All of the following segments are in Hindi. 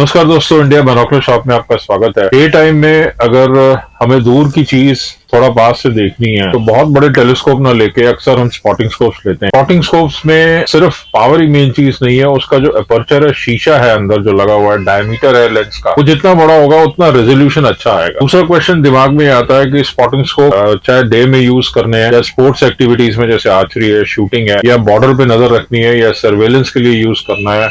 नमस्कार दोस्तों, इंडिया बाइनोकुलर शॉप में आपका स्वागत है। डे टाइम में अगर हमें दूर की चीज थोड़ा पास से देखनी है तो बहुत बड़े टेलीस्कोप ना लेके अक्सर हम स्पॉटिंग स्कोप्स लेते हैं। स्पॉटिंग स्कोप्स में सिर्फ पावर ही मेन चीज नहीं है, उसका जो अपर्चर है, शीशा है अंदर जो लगा हुआ है, डायमीटर है लेंस का, वो जितना बड़ा होगा उतना रेजोल्यूशन अच्छा आएगा। दूसरा क्वेश्चन दिमाग में आता है कि स्पॉटिंग स्कोप चाहे डे में यूज करने हैं या स्पोर्ट्स एक्टिविटीज में जैसे आर्चरी है, शूटिंग है, या बॉर्डर पे नजर रखनी है, या सर्वेलेंस के लिए यूज करना है,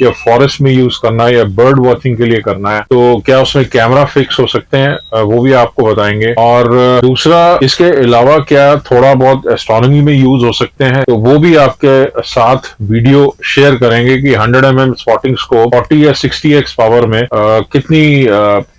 या फॉरेस्ट में यूज करना है, या बर्ड वॉचिंग के लिए करना है, तो क्या उसमें कैमरा फिक्स हो सकते हैं, वो भी आपको बताएंगे। और दूसरा, इसके अलावा क्या थोड़ा बहुत एस्ट्रोनॉमी में यूज हो सकते हैं, तो वो भी आपके साथ वीडियो शेयर करेंगे कि 100 mm स्पॉटिंग स्कोप 40 या 60x पावर में कितनी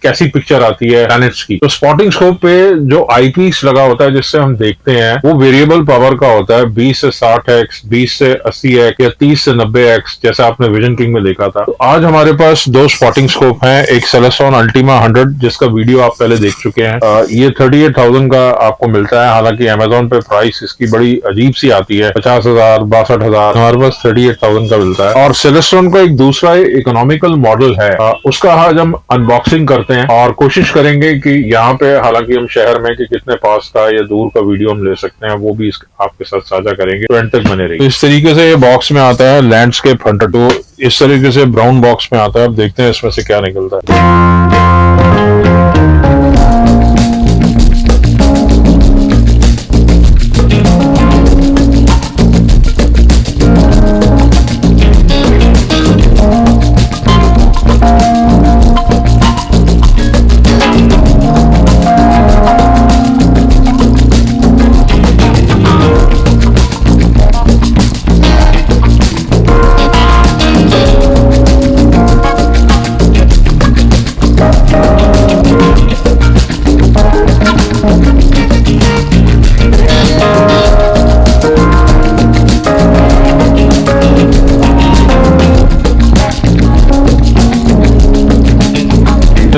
कैसी पिक्चर आती है प्लैनेट्स की। तो स्पॉटिंग स्कोप पे जो आईपीस लगा होता है जिससे हम देखते हैं, वो वेरिएबल पावर का होता है, 20 से 60x, 20 से 80x या 30 से 90x, जैसा आपने विजन किंग में देखा था। तो आज हमारे पास दो स्पॉटिंग स्कोप हैं, एक सेलेस्ट्रॉन अल्टीमा 100 जिसका वीडियो आप पहले देख चुके हैं, ये 38,000 का आपको मिलता है। हालांकि अमेजोन पे प्राइस इसकी बड़ी अजीब सी आती है, 50,000, 62,000, हमारे पास 38,000 का मिलता है। और सेलेस्ट्रॉन का एक दूसरा इकोनॉमिकल मॉडल है, उसका आज हम अनबॉक्सिंग करते हैं और कोशिश करेंगे कि यहाँ पे, हालांकि हम शहर में कि कितने पास का या दूर का वीडियो हम ले सकते हैं, वो भी आपके साथ साझा करेंगे, तो एंड तक बने रहिए। तो इस तरीके से ये बॉक्स में आता है, लैंडस्केप हंटर। तो इस तरीके से ब्राउन बॉक्स में आता है। अब देखते हैं इसमें से क्या निकलता है।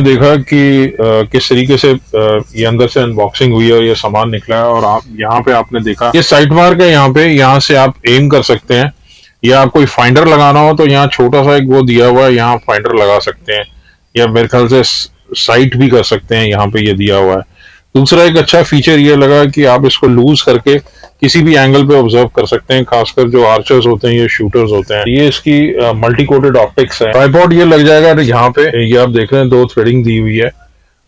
देखा कि किस तरीके से ये अंदर से अनबॉक्सिंग हुई है और ये सामान निकला है। और आप यहाँ पे आपने देखा ये साइड मार्क है, यहाँ पे, यहाँ से आप एम कर सकते हैं, या आप कोई फाइंडर लगाना हो तो यहाँ छोटा सा एक वो दिया हुआ है, यहाँ फाइंडर लगा सकते हैं, या मेरे ख्याल से साइट भी कर सकते हैं, यहाँ पे ये दिया हुआ है। दूसरा एक अच्छा फीचर ये लगा कि आप इसको लूज करके किसी भी एंगल पे ऑब्जर्व कर सकते हैं, खासकर जो आर्चर्स होते हैं या शूटर्स होते हैं। ये इसकी मल्टी कोटेड ऑप्टिक्स है। ट्राइपॉड ये लग जाएगा यहाँ पे, ये आप देख रहे हैं, 2 थ्रेडिंग दी हुई है।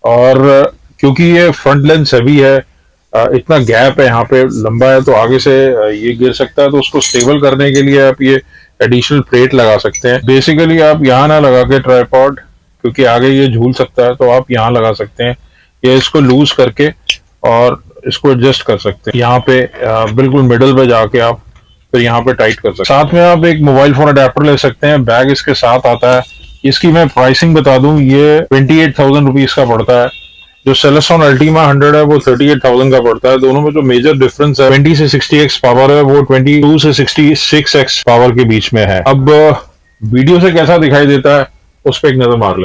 और क्योंकि ये फ्रंट लेंस हैवी है, इतना गैप है यहाँ पे, लंबा है, तो आगे से ये गिर सकता है। तो उसको स्टेबल करने के लिए आप ये एडिशनल प्लेट लगा सकते हैं। बेसिकली आप यहाँ ना लगा के ट्राइपॉड, क्योंकि आगे ये झूल सकता है, तो आप यहाँ लगा सकते हैं, या इसको लूज करके और इसको एडजस्ट कर सकते हैं। यहाँ पे बिल्कुल मिडल पे जाके आप फिर यहाँ पे टाइट कर सकते हैं। साथ में आप एक मोबाइल फोन अडेप्टर ले सकते हैं, बैग इसके साथ आता है। इसकी मैं प्राइसिंग बता दूं, ये 28,000 रुपीज का पड़ता है। जो सेलेस्ट्रॉन अल्टीमा 100 है वो 38,000 का पड़ता है। दोनों में जो मेजर डिफरेंस है, 20 से 60x पावर है, वो 22 से 66x पावर के बीच में है। अब वीडियो से कैसा दिखाई देता है उस पर एक नजर मार ले।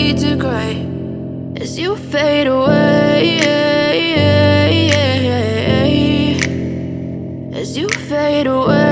fade to gray as you fade away, as you fade away.